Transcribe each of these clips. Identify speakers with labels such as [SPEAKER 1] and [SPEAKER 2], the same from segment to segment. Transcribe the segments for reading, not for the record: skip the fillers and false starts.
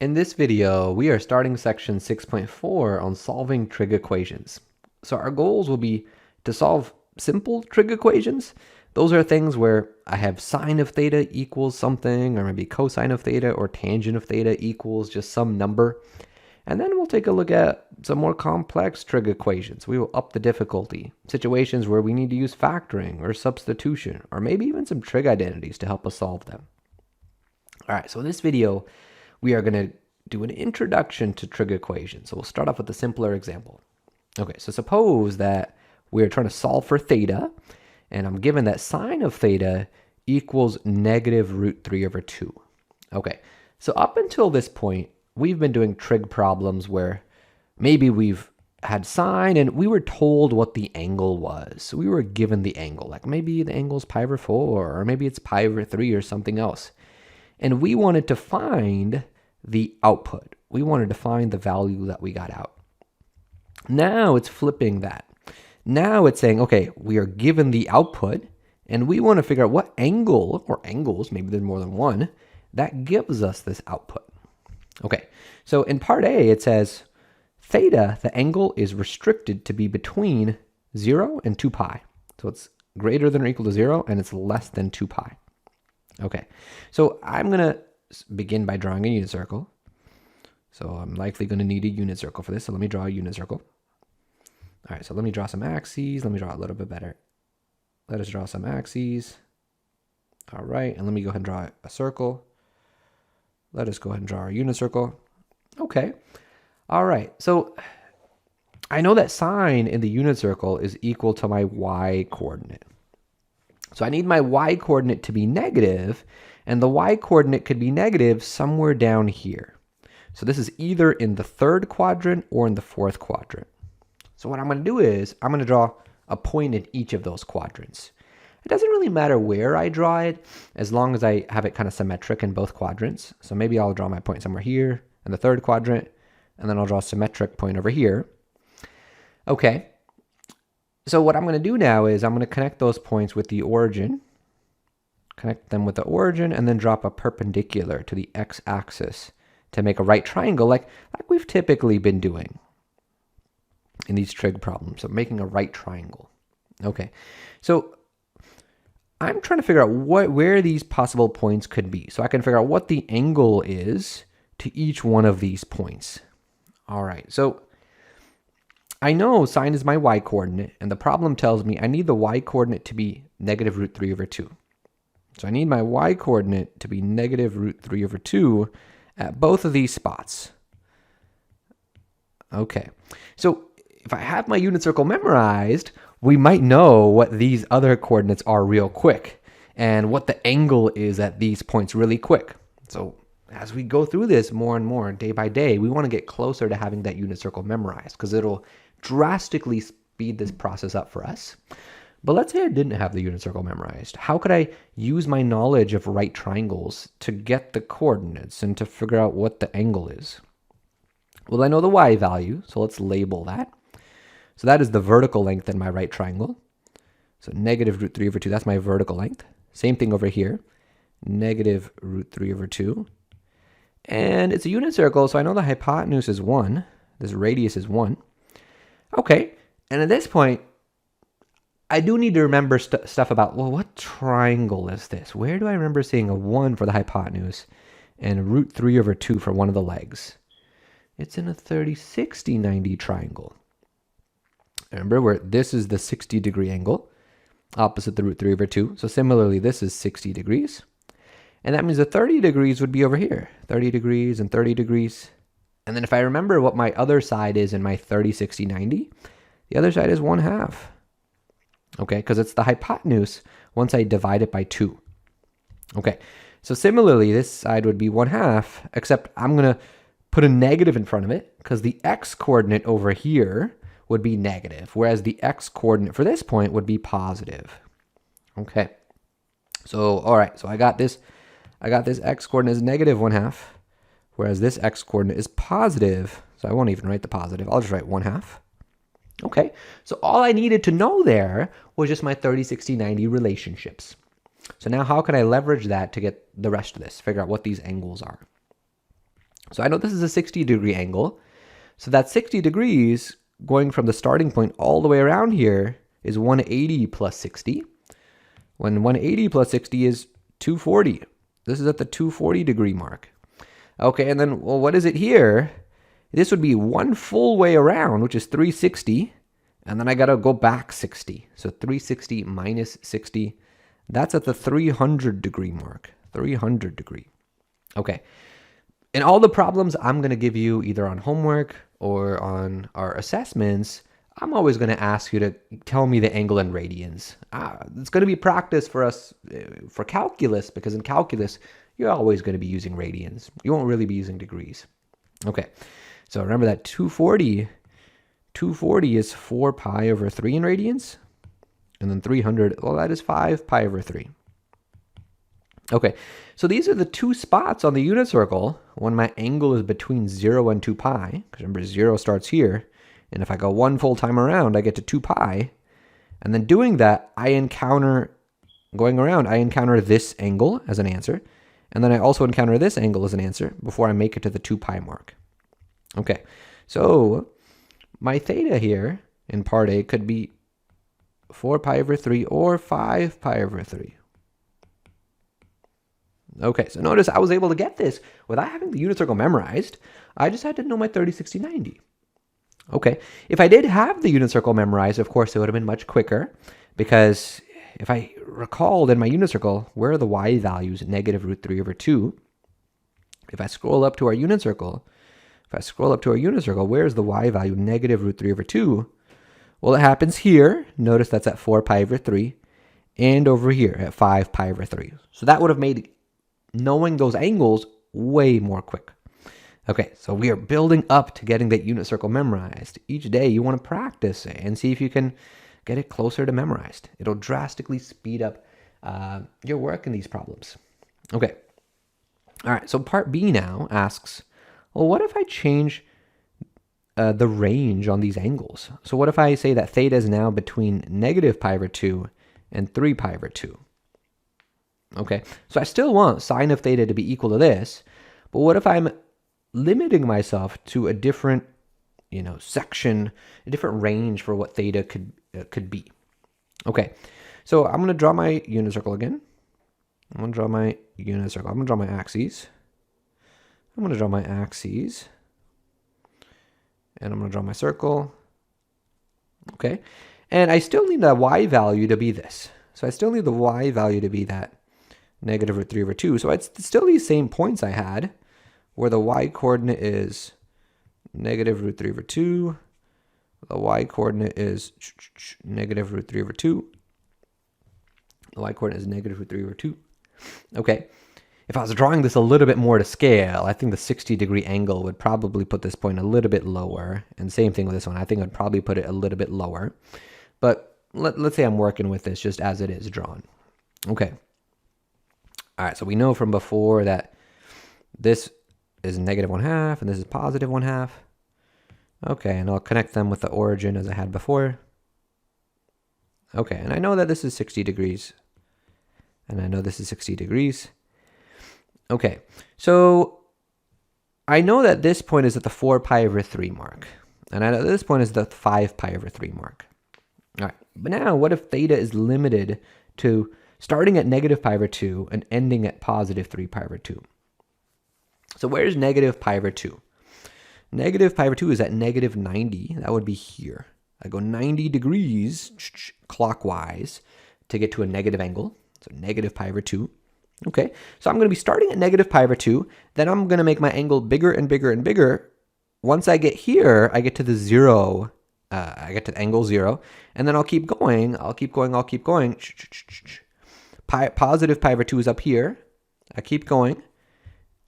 [SPEAKER 1] In this video, we are starting section 6.4 on solving trig equations. So our goals will be to solve simple trig equations. Those are things where I have sine of theta equals something, or maybe cosine of theta or tangent of theta equals just some number. And then we'll take a look at some more complex trig equations. We will up the difficulty. Situations where we need to use factoring or substitution, or maybe even some trig identities to help us solve them. All right, so in this video, we are going to do an introduction to trig equations. So we'll start off with a simpler example. Okay, so suppose that we're trying to solve for theta, and I'm given that sine of theta equals negative root 3 over 2. Okay, so up until this point, we've been doing trig problems where maybe we've had sine and we were told what the angle was. So we were given the angle, like maybe the angle is pi over 4, or maybe it's pi over 3 or something else. And we wanted to find the output. We wanted to find the value that we got out. Now it's flipping that. Now it's saying, okay, we are given the output and we want to figure out what angle or angles, maybe there's more than one, that gives us this output. Okay, so in part A, it says theta, the angle is restricted to be between 0 and 2 pi. So it's greater than or equal to 0 and it's less than 2 pi. Okay, so I'm going to begin by drawing a unit circle. So I'm likely going to need a unit circle for this. So let me draw a unit circle. All right, so let me draw some axes. Let me draw a little bit better. Let us draw some axes. All right, and let me go ahead and draw a circle. Let us go ahead and draw our unit circle. Okay, all right. So I know that sine in the unit circle is equal to my y coordinate. So I need my y coordinate to be negative, and the y coordinate could be negative somewhere down here. So this is either in the third quadrant or in the fourth quadrant. So what I'm going to do is I'm going to draw a point in each of those quadrants. It doesn't really matter where I draw it, as long as I have it kind of symmetric in both quadrants. So maybe I'll draw my point somewhere here in the third quadrant, and then I'll draw a symmetric point over here. Okay. So what I'm going to do now is I'm going to connect those points with the origin, connect them with the origin, and then drop a perpendicular to the x-axis to make a right triangle like we've typically been doing in these trig problems, so making a right triangle. Okay, so I'm trying to figure out where these possible points could be, so I can figure out what the angle is to each one of these points. All right, so I know sine is my y coordinate, and the problem tells me I need the y coordinate to be negative root 3 over 2. So I need my y coordinate to be negative root 3 over 2 at both of these spots. Okay, so if I have my unit circle memorized, we might know what these other coordinates are real quick and what the angle is at these points really quick. So as we go through this more and more day by day, we want to get closer to having that unit circle memorized because it'll drastically speed this process up for us. But let's say I didn't have the unit circle memorized. How could I use my knowledge of right triangles to get the coordinates and to figure out what the angle is? Well, I know the y value, so let's label that. So that is the vertical length in my right triangle. So negative root 3 over 2, that's my vertical length. Same thing over here, negative root 3 over 2. And it's a unit circle, so I know the hypotenuse is 1. This radius is 1. Okay, and at this point, I do need to remember stuff about, well, what triangle is this? Where do I remember seeing a 1 for the hypotenuse and root 3 over 2 for one of the legs? It's in a 30, 60, 90 triangle. Remember where this is the 60-degree angle, opposite the root 3 over 2. So similarly, this is 60 degrees. And that means the 30 degrees would be over here, 30 degrees and 30 degrees. And then if I remember what my other side is in my 30, 60, 90, the other side is 1/2. Okay, because it's the hypotenuse once I divide it by 2. Okay, so similarly, this side would be 1/2, except I'm going to put a negative in front of it because the x-coordinate over here would be negative, whereas the x-coordinate for this point would be positive. Okay, so all right, so I got this x-coordinate is negative 1/2, whereas this x-coordinate is positive, so I won't even write the positive, I'll just write 1/2. Okay, so all I needed to know there was just my 30, 60, 90 relationships. So now how can I leverage that to get the rest of this, figure out what these angles are? So I know this is a 60-degree angle. So that 60 degrees going from the starting point all the way around here is 180 plus 60. When 180 plus 60 is 240. This is at the 240 degree mark. Okay, and then, well, what is it here? This would be one full way around, which is 360. And then I got to go back 60. So 360 minus 60, that's at the 300 degree mark. 300 degree. Okay. In all the problems I'm going to give you either on homework or on our assessments, I'm always going to ask you to tell me the angle in radians. It's going to be practice for us for calculus, because in calculus, you're always going to be using radians. You won't really be using degrees. Okay, so remember that 240 is 4 pi over 3 in radians. And then 300, well, that is 5 pi over 3. Okay, so these are the two spots on the unit circle when my angle is between 0 and 2 pi. Because remember, 0 starts here. And if I go one full time around, I get to 2 pi. And then doing that, going around, I encounter this angle as an answer. And then I also encounter this angle as an answer before I make it to the 2 pi mark. Okay, so my theta here in part A could be 4 pi over 3 or 5 pi over 3. Okay, so notice I was able to get this without having the unit circle memorized. I just had to know my 30, 60, 90. Okay, if I did have the unit circle memorized, of course, it would have been much quicker, because if I recalled in my unit circle, where are the y values? Negative root 3 over 2. If I scroll up to our unit circle, where's the y value? Negative root 3 over 2. Well, it happens here. Notice that's at 4 pi over 3, and over here at 5 pi over 3. So that would have made knowing those angles way more quick. Okay, so we are building up to getting that unit circle memorized. Each day you want to practice it and see if you can get it closer to memorized. It'll drastically speed up your work in these problems. Okay, all right, so part B now asks, well, what if I change the range on these angles? So what if I say that theta is now between negative pi over 2 and 3 pi over 2? Okay, so I still want sine of theta to be equal to this, but what if I'm limiting myself to a different, section, a different range for what theta could be? Okay, so I'm going to draw my unit circle again. I'm going to draw my unit circle. I'm going to draw my axes. And I'm going to draw my circle. Okay, and I still need the y value to be this. So I still need the y value to be that negative root 3 over 2. So it's still these same points I had, where the y coordinate is negative root 3 over 2. The y coordinate is negative root 3 over 2. The y coordinate is negative root 3 over 2. Okay, if I was drawing this a little bit more to scale, I think the 60-degree angle would probably put this point a little bit lower. And same thing with this one. I think I'd probably put it a little bit lower. But let's say I'm working with this just as it is drawn. Okay. All right, so we know from before that this is negative 1/2 and this is positive 1/2. Okay, and I'll connect them with the origin as I had before. Okay, and I know that this is 60 degrees. And I know this is 60 degrees. Okay, so I know that this point is at the 4 pi over 3 mark. And I know this point is the 5 pi over 3 mark. All right, but now what if theta is limited to starting at negative pi over 2 and ending at positive 3 pi over 2? So where's negative pi over 2? Negative pi over 2 is at negative 90. That would be here. I go 90 degrees clockwise to get to a negative angle. So negative pi over 2. Okay, so I'm going to be starting at negative pi over 2. Then I'm going to make my angle bigger and bigger and bigger. Once I get here, I get to the 0. I get to angle 0. And then I'll keep going. Positive pi over 2 is up here. I keep going.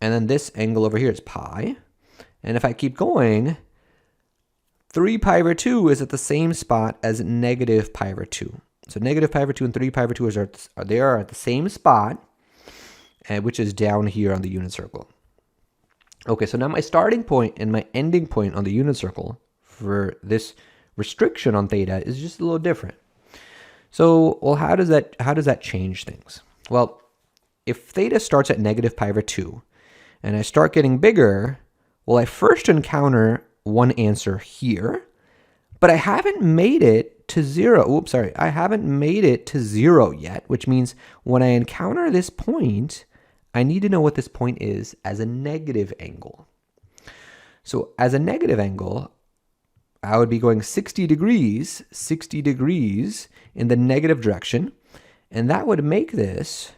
[SPEAKER 1] And then this angle over here is pi. And if I keep going, 3 pi over 2 is at the same spot as negative pi over 2. So negative pi over 2 and 3 pi over 2 are at the same spot, which is down here on the unit circle. Okay, so now my starting point and my ending point on the unit circle for this restriction on theta is just a little different. So, well, how does that change things? Well, if theta starts at negative pi over 2 and I start getting bigger, Well, I first encounter one answer here, but I haven't made it to 0. Oops, sorry. I haven't made it to 0 yet, which means when I encounter this point, I need to know what this point is as a negative angle. So as a negative angle, I would be going 60 degrees in the negative direction, and that would make this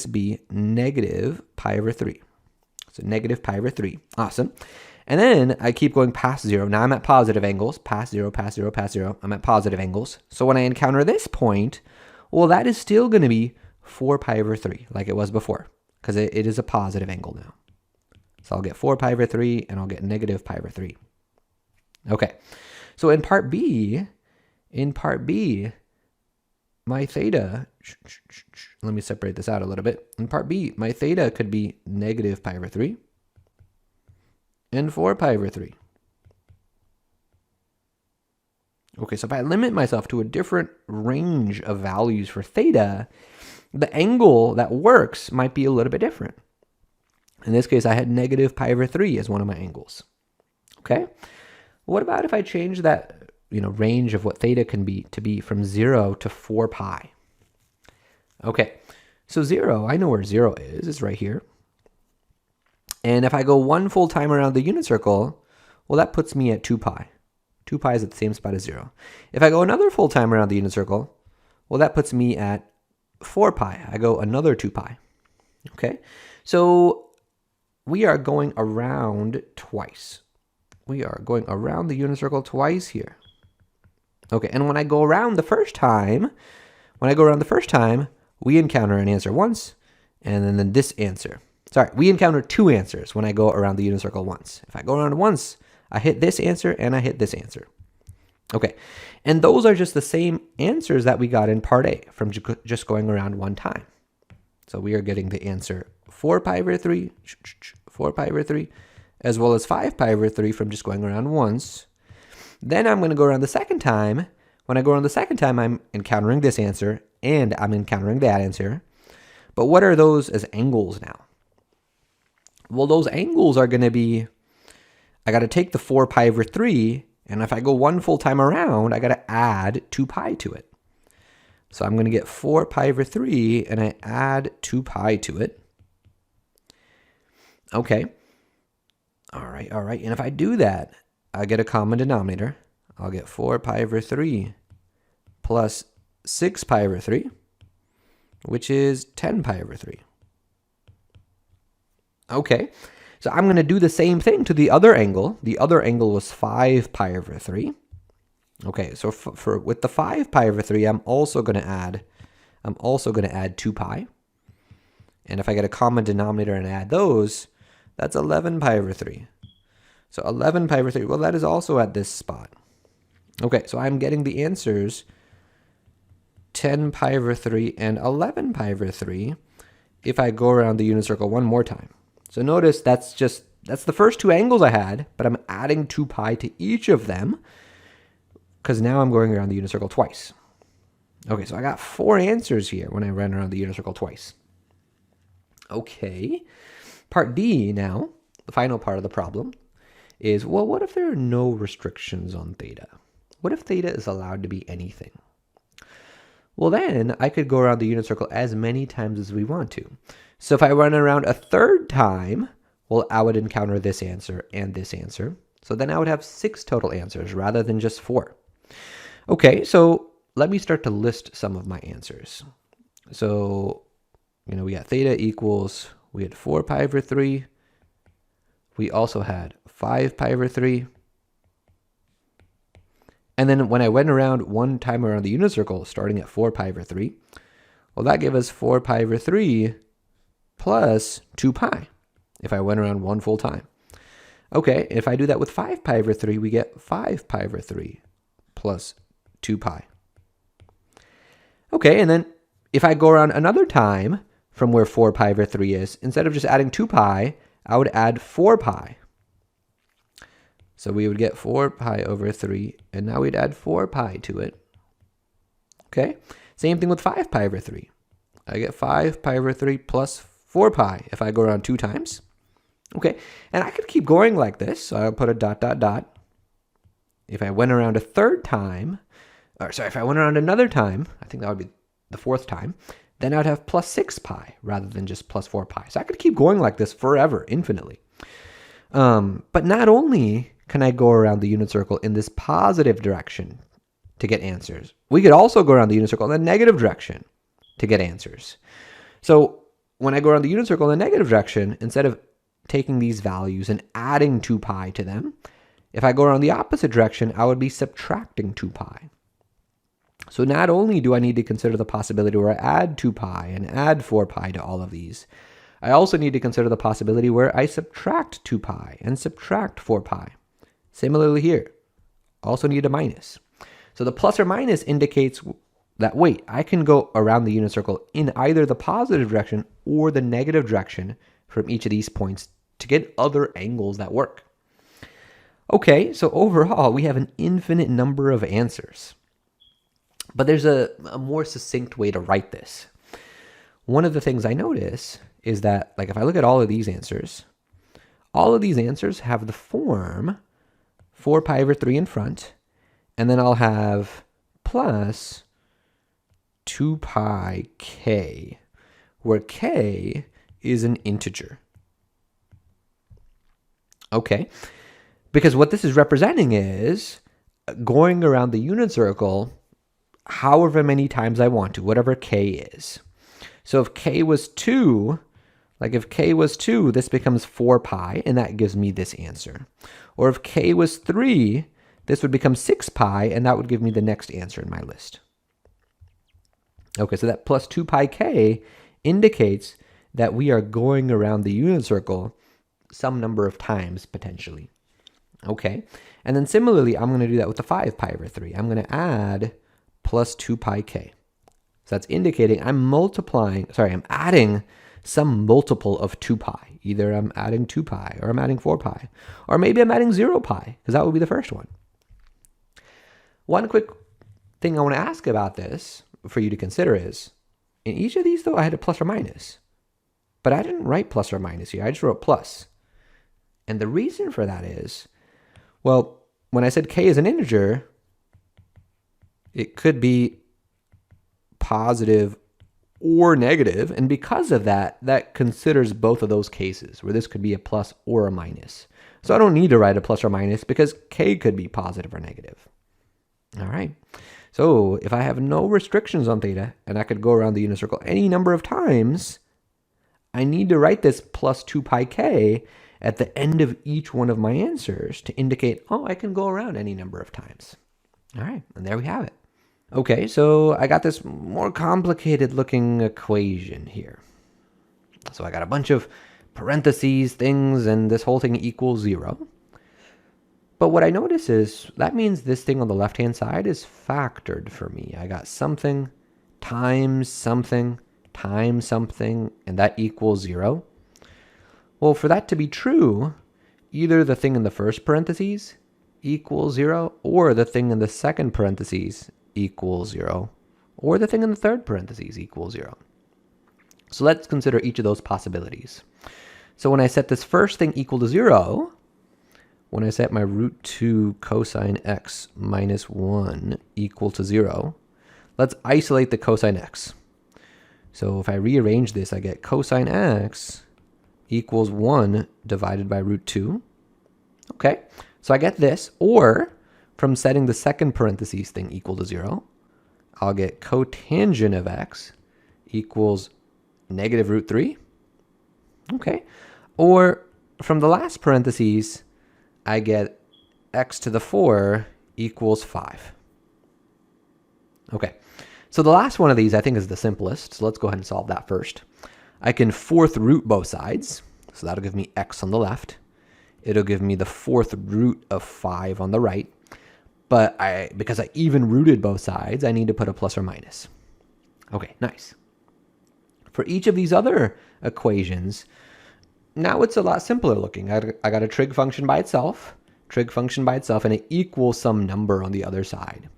[SPEAKER 1] be negative pi over 3. So negative pi over 3. Awesome. And then I keep going past 0. Now I'm at positive angles. Past 0, past 0, past 0. I'm at positive angles. So when I encounter this point, well, that is still going to be 4 pi over 3, like it was before, because it is a positive angle now. So I'll get 4 pi over 3, and I'll get negative pi over 3. Okay. So in part B, my theta, let me separate this out a little bit. In part B, my theta could be negative pi over 3 and 4 pi over 3. Okay, so if I limit myself to a different range of values for theta, the angle that works might be a little bit different. In this case, I had negative pi over 3 as one of my angles. Okay, what about if I change that range of what theta can be to be from 0 to 4 pi? Okay, so 0, I know where 0 is. It's right here. And if I go one full time around the unit circle, well, that puts me at 2 pi. 2 pi is at the same spot as 0. If I go another full time around the unit circle, well, that puts me at 4 pi. I go another 2 pi. Okay, so we are going around twice. We are going around the unit circle twice here. Okay, and when I go around the first time, we encounter an answer once, and then this answer. Sorry, we encounter 2 answers when I go around the unit circle once. If I go around once, I hit this answer and I hit this answer. Okay, and those are just the same answers that we got in part A from just going around one time. So we are getting the answer 4 pi over 3, 4 pi over 3, as well as 5 pi over 3 from just going around once. Then I'm going to go around the second time. When I go around the second time, I'm encountering this answer and I'm encountering that answer. But what are those as angles now? Well, those angles are going to be, I got to take the 4 pi over 3, and if I go one full time around, I got to add 2 pi to it. So I'm going to get 4 pi over 3, and I add 2 pi to it. Okay. All right. And if I do that, I get a common denominator. I'll get 4 pi over 3 plus 6 pi over 3, which is 10 pi over 3. Okay, so I'm going to do the same thing to the other angle. The other angle was 5 pi over 3. Okay, so with the 5 pi over 3, I'm also going to add 2 pi. And if I get a common denominator and add those, that's 11 pi over 3. So 11 pi over 3, well, that is also at this spot. Okay, so I'm getting the answers 10 pi over 3 and 11 pi over 3 if I go around the unit circle one more time. So notice that's the first 2 angles I had, but I'm adding 2 pi to each of them because now I'm going around the unit circle twice. Okay, so I got 4 answers here when I ran around the unit circle twice. Okay, part D now, the final part of the problem, is, well, what if there are no restrictions on theta? What if theta is allowed to be anything? Well, then I could go around the unit circle as many times as we want to. So if I run around a third time, well, I would encounter this answer and this answer. So then I would have 6 total answers rather than just 4. Okay, so let me start to list some of my answers. So, we got theta equals, we had 4 pi over 3. We also had 5 pi over 3. And then when I went around one time around the unit circle, starting at 4 pi over 3, well, that gave us 4 pi over 3 plus 2 pi if I went around one full time. Okay, if I do that with 5 pi over 3, we get 5 pi over 3 plus 2 pi. Okay, and then if I go around another time from where 4 pi over 3 is, instead of just adding 2 pi, I would add 4 pi. So we would get 4 pi over 3, and now we'd add 4 pi to it. Okay, same thing with 5 pi over 3. I get 5 pi over 3 plus 4 pi if I go around 2 times. Okay, and I could keep going like this. So I'll put a dot, dot, dot. If I went around a third time, or sorry, if I went around another time, I think that would be the fourth time, then I'd have plus 6 pi rather than just plus 4 pi. So I could keep going like this forever, infinitely. But not only can I go around the unit circle in this positive direction to get answers, we could also go around the unit circle in the negative direction to get answers. So when I go around the unit circle in the negative direction, instead of taking these values and adding 2 pi to them, if I go around the opposite direction, I would be subtracting 2 pi. So not only do I need to consider the possibility where I add 2 pi and add 4 pi to all of these, I also need to consider the possibility where I subtract 2 pi and subtract 4 pi. Similarly here, also need a minus. So the plus or minus indicates that, wait, I can go around the unit circle in either the positive direction or the negative direction from each of these points to get other angles that work. Okay, so overall, we have an infinite number of answers. But there's a more succinct way to write this. One of the things I notice is that, like, if I look at all of these answers have the form 4 pi over 3 in front, and then I'll have plus 2 pi k, where k is an integer. Okay, because what this is representing is going around the unit circle however many times I want to, whatever k is. So if k was 2, this becomes 4 pi, and that gives me this answer. Or if k was 3, this would become 6 pi, and that would give me the next answer in my list. Okay, so that plus 2 pi k indicates that we are going around the unit circle some number of times, potentially. Okay, and then similarly, I'm going to do that with the 5 pi over 3. I'm going to add plus 2 pi k. So that's indicating I'm adding some multiple of 2 pi. Either I'm adding 2 pi, or I'm adding 4 pi, or maybe I'm adding 0 pi, because that would be the first one. One quick thing I want to ask about this for you to consider is, in each of these, though, I had a plus or minus. But I didn't write plus or minus here. I just wrote plus. And the reason for that is, well, when I said k is an integer, it could be positive or negative, and because of that, that considers both of those cases, where this could be a plus or a minus. So I don't need to write a plus or minus because k could be positive or negative. All right, so if I have no restrictions on theta, and I could go around the unit circle any number of times, I need to write this plus 2 pi k at the end of each one of my answers to indicate, oh, I can go around any number of times. All right, and there we have it. Okay, so I got this more complicated looking equation here. So I got a bunch of parentheses, things, and this whole thing equals 0. But what I notice is that means this thing on the left-hand side is factored for me. I got something times something times something, and that equals 0. Well, for that to be true, either the thing in the first parentheses equals 0, or the thing in the second parentheses equals 0, or the thing in the third parentheses equals 0. So let's consider each of those possibilities. So when I set this first thing equal to 0, when I set my root 2 cosine x minus 1 equal to 0, let's isolate the cosine x. So if I rearrange this, I get cosine x equals 1 divided by root 2. Okay, so I get this, or from setting the second parentheses thing equal to 0, I'll get cotangent of x equals negative root 3. Okay, or from the last parentheses, I get x to the 4 equals 5. Okay, so the last one of these I think is the simplest, so let's go ahead and solve that first. I can fourth root both sides, so that'll give me x on the left. It'll give me the fourth root of 5 on the right. But because I even rooted both sides, I need to put a plus or minus. Okay, nice. For each of these other equations, now it's a lot simpler looking. I got a trig function by itself, and it equals some number on the other side.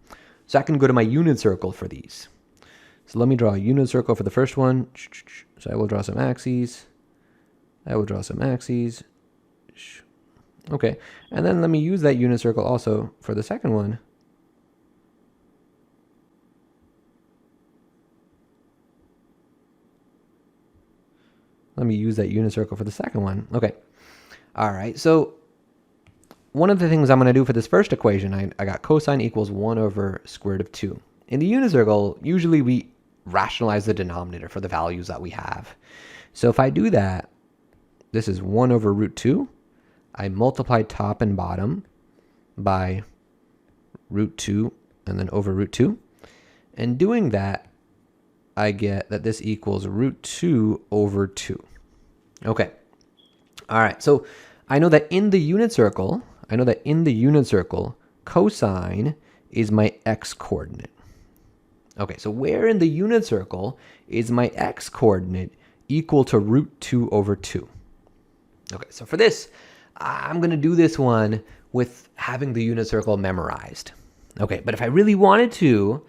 [SPEAKER 1] So I can go to my unit circle for these. So let me draw a unit circle for the first one. So I will draw some axes. Okay, and then let me use that unit circle also for the second one. Let me use that unit circle for the second one. Okay. All right. So one of the things I'm going to do for this first equation, I got cosine equals 1 over square root of 2. In the unit circle, usually we rationalize the denominator for the values that we have. So if I do that, this is 1 over root 2. I multiply top and bottom by root 2 and then over root 2. And doing that, I get that this equals root 2 over 2. Okay. All right. So I know that in the unit circle, cosine is my x coordinate. Okay. So where in the unit circle is my x coordinate equal to root 2 over 2? Okay. So for this, I'm going to do this one with having the unit circle memorized. Okay. But if I really wanted to,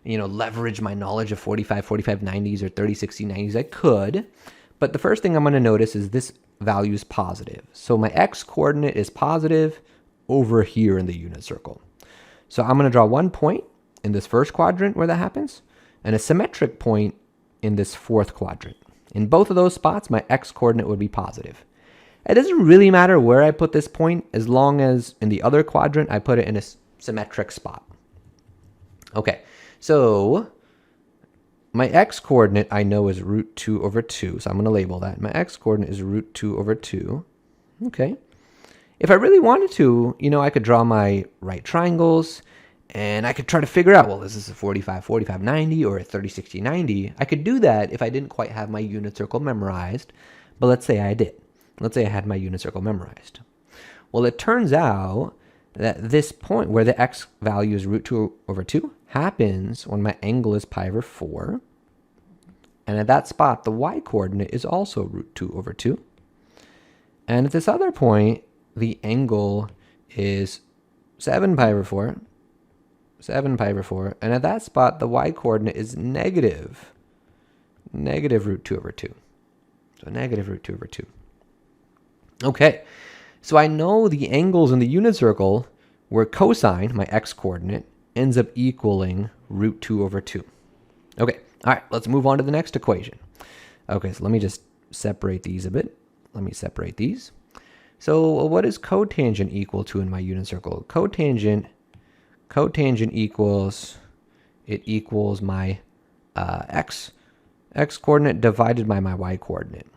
[SPEAKER 1] leverage my knowledge of 45/45/90s or 30/60/90s, I could. But the first thing I'm going to notice is this value is positive. So my x coordinate is positive over here in the unit circle. So I'm going to draw one point in this first quadrant where that happens, and a symmetric point in this fourth quadrant. In both of those spots, my x coordinate would be positive. It doesn't really matter where I put this point as long as in the other quadrant I put it in a symmetric spot. Okay. So my x coordinate I know is root 2 over 2. So I'm going to label that. My x coordinate is root 2 over 2. Okay. If I really wanted to, I could draw my right triangles and I could try to figure out, well, is this a 45/45/90 or a 30/60/90? I could do that if I didn't quite have my unit circle memorized. But let's say I did. Let's say I had my unit circle memorized. Well, it turns out that this point where the x value is root 2 over 2 happens when my angle is pi over 4. And at that spot, the y coordinate is also root 2 over 2. And at this other point, the angle is 7 pi over 4. 7 pi over 4. And at that spot, the y coordinate is negative root 2 over 2. So negative root 2 over 2. Okay. So I know the angles in the unit circle where cosine, my x coordinate, ends up equaling root 2 over 2. Okay, all right, let's move on to the next equation. Okay, so let me just separate these a bit. Let me separate these. So what is cotangent equal to in my unit circle? Cotangent equals my x coordinate divided by my y coordinate.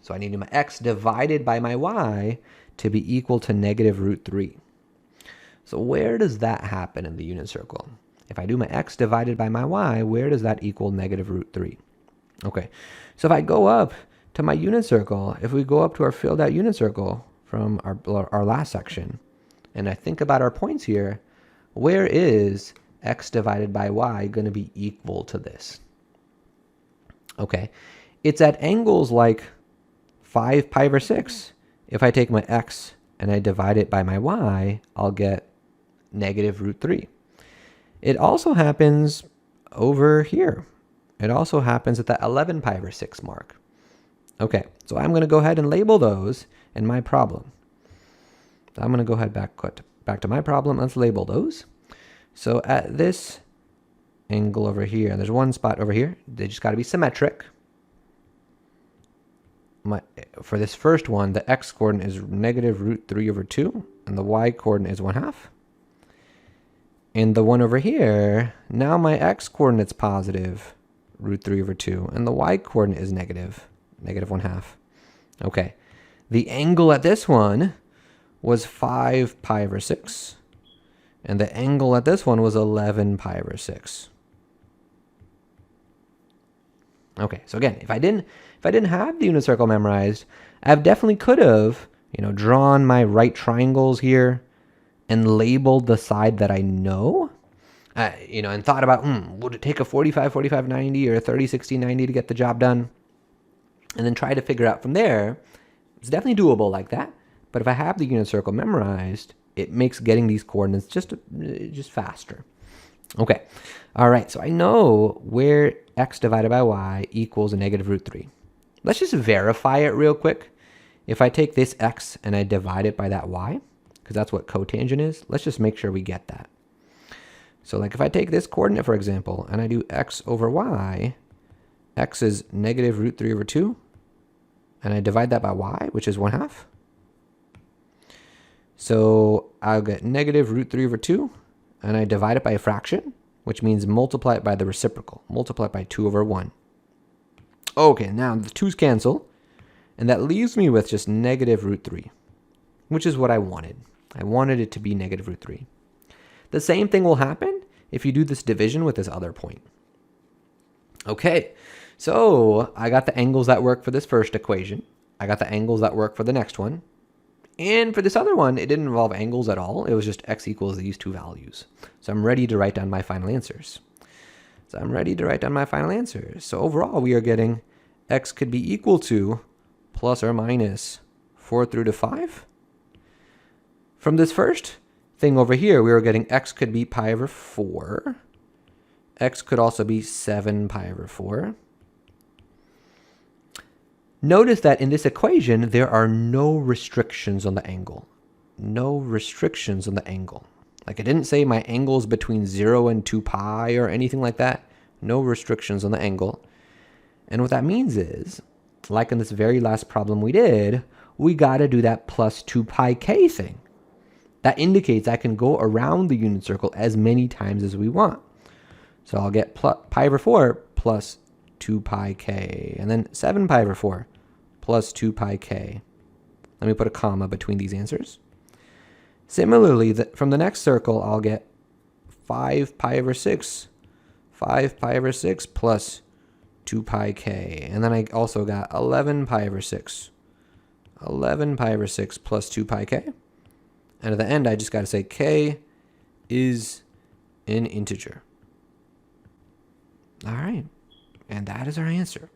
[SPEAKER 1] So I need my x divided by my y to be equal to negative root 3. So where does that happen in the unit circle? If I do my x divided by my y, where does that equal negative root 3? Okay, so if I go up to my unit circle, if we go up to our filled out unit circle from our last section, and I think about our points here, where is x divided by y going to be equal to this? Okay, it's at angles like 5 pi over 6. If I take my x and I divide it by my y, I'll get negative root 3. It also happens over here. It also happens at the 11 pi over 6 mark. Okay, so I'm going to go ahead and label those in my problem. So I'm going to go ahead back to my problem. Let's label those. So at this angle over here, there's one spot over here. They just got to be symmetric. For this first one, the x coordinate is negative root 3 over 2, and the y coordinate is 1/2. And the one over here, now my x coordinate's positive root 3 over 2, and the y coordinate is negative 1/2. Okay, the angle at this one was 5 pi over 6, and the angle at this one was 11 pi over 6. Okay, so again, if I didn't have the unit circle memorized, I definitely could have, drawn my right triangles here and labeled the side that I know, and thought about, would it take a 45/45/90 or a 30/60/90 to get the job done? And then try to figure out from there. It's definitely doable like that. But if I have the unit circle memorized, it makes getting these coordinates just faster. Okay. All right. So I know where x divided by y equals a negative root 3. Let's just verify it real quick. If I take this x and I divide it by that y, because that's what cotangent is, let's just make sure we get that. So like if I take this coordinate, for example, and I do x over y, x is negative root 3 over 2, and I divide that by y, which is 1/2. So I'll get negative root 3 over 2, and I divide it by a fraction, which means multiply it by the reciprocal. Multiply it by 2 over 1. Okay, now the 2's cancel, and that leaves me with just negative root 3, which is what I wanted. I wanted it to be negative root 3. The same thing will happen if you do this division with this other point. Okay, so I got the angles that work for this first equation. I got the angles that work for the next one. And for this other one, it didn't involve angles at all. It was just x equals these two values. So I'm ready to write down my final answers. So overall, we are getting x could be equal to plus or minus 4 through to 5. From this first thing over here, we were getting x could be pi over 4. X could also be 7 pi over 4. Notice that in this equation, there are no restrictions on the angle. No restrictions on the angle. Like it didn't say my angle is between 0 and 2 pi or anything like that. No restrictions on the angle. And what that means is, like in this very last problem we did, we got to do that plus 2 pi k thing. That indicates I can go around the unit circle as many times as we want. So I'll get pi over 4 plus 2 pi k, and then 7 pi over 4 plus 2 pi k. Let me put a comma between these answers. Similarly, from the next circle, I'll get 5 pi over 6 plus 2 pi k. And then I also got 11 pi over 6 plus 2 pi k. And at the end, I just got to say k is an integer. All right, and that is our answer.